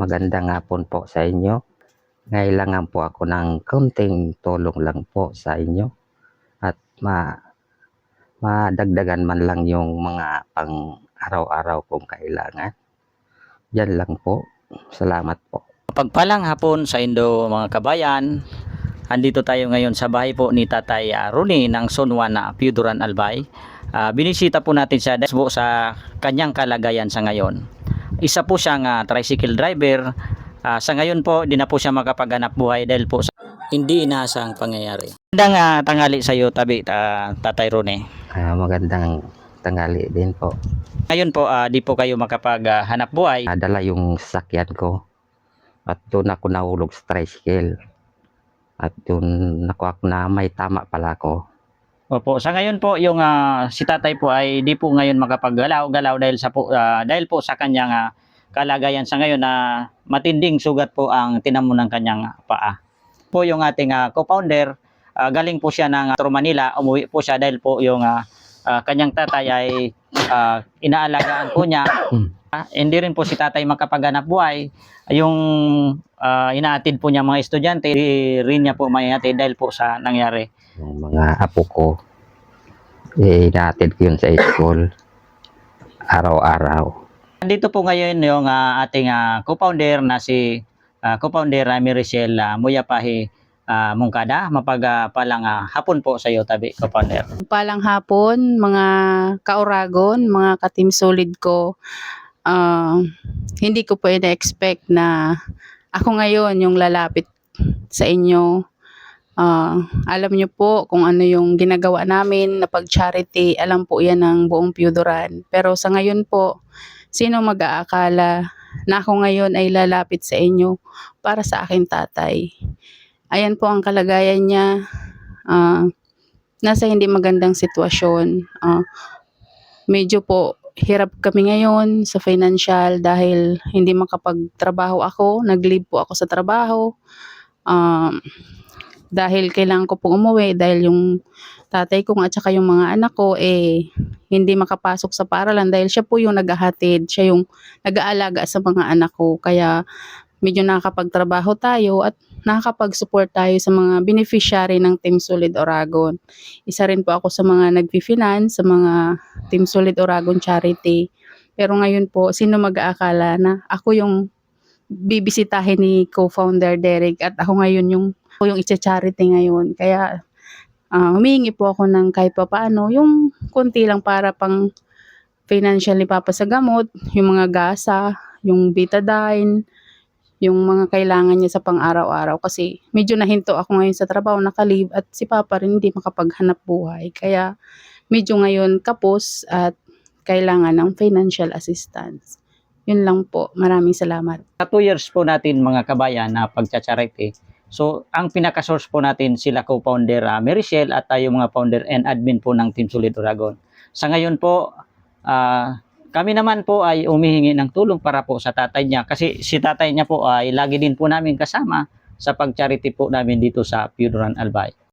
Magandang hapon po sa inyo. Ngailangan po ako ng kaunting tulong lang po sa inyo at madagdagan man lang yung mga pang araw-araw kong kailangan. Yan lang po. Salamat po. Pagpalang hapon sa Indo mga kabayan. Andito tayo ngayon sa bahay po ni Tatay Ronnie ng Sonwan na Piuduran Albay. Binisita po natin siya dahil po sa kanyang kalagayan sa ngayon. Isa po siyang tricycle driver. Sa ngayon po, di na po siya makapaghanap buhay dahil po sa hindi inaasang pangyayari. Magandang tanghali sa iyo, Tatay Ronnie. Magandang tanghali din po. Ngayon po, di po kayo makapaghanap buhay. Dala yung sasakyan ko at doon ako nahulog sa tricycle. At doon ako na may tama pala ako. Opo, sa ngayon po yung si Tatay po ay di po ngayon makapaggalaw-galaw dahil po sa kanyang kalagayan sa ngayon na matinding sugat po ang tinamo ng kanyang paa. Po yung ating co-founder, galing po siya ng Metro Manila, umuwi po siya dahil po yung kanyang tatay ay inaalagaan po niya. Hindi rin po si Tatay makapaghanap buhay. Yung inaatid po niya mga estudyante, hindi rin niya po maihatid dahil po sa nangyari. Yung mga apo ko, inaatid ko yun sa school araw-araw. Nandito po ngayon yung ating co-founder na si co-founder Mirichel Muyapahi Mungkada. Mapagpalang hapon po sa iyo, tabi co-founder. Palang hapon, mga kauragon, mga ka-team solid ko. Hindi ko po ina-expect na ako ngayon yung lalapit sa inyo. Alam niyo po kung ano yung ginagawa namin na pag-charity. Alam po yan ng buong Piuduran. Pero sa ngayon po, sino mag-aakala na ako ngayon ay lalapit sa inyo para sa aking tatay. Ayan po ang kalagayan niya. Nasa hindi magandang sitwasyon. Medyo po hirap kami ngayon sa financial dahil hindi makapagtrabaho ako. Nag-leave po ako sa trabaho. Dahil kailangan ko pong umuwi dahil yung tatay ko at saka yung mga anak ko hindi makapasok sa paaralan dahil siya po yung naghahatid, siya yung nag-aalaga sa mga anak ko. Kaya medyo nakakapagtrabaho tayo at nakakapag-support tayo sa mga beneficiary ng Team Solid Oragon. Isa rin po ako sa mga nag-finance sa mga Team Solid Oragon charity. Pero ngayon po, sino mag-aakala na ako yung bibisitahin ni co-founder Derek at ako ngayon yung i-charity ngayon. Kaya humihingi po ako ng kahit pa paano, yung konti lang para pang financial ni Papa sa gamot, yung mga gasa, yung betadine, yung mga kailangan niya sa pang-araw-araw. Kasi medyo nahinto ako ngayon sa trabaho, naka-leave at si Papa rin hindi makapaghanap buhay. Kaya medyo ngayon kapos at kailangan ng financial assistance. Yun lang po. Maraming salamat. Sa 2 years po natin mga kabayan na pagcha-charity. So, ang pinaka-source po natin sila co-founder Mirichel at tayo mga founder and admin po ng Team Solid Oragon. Sa ngayon po, kami naman po ay humihingi ng tulong para po sa tatay niya kasi si tatay niya po ay lagi din po namin kasama sa pag-charity po namin dito sa Piuduran Albay.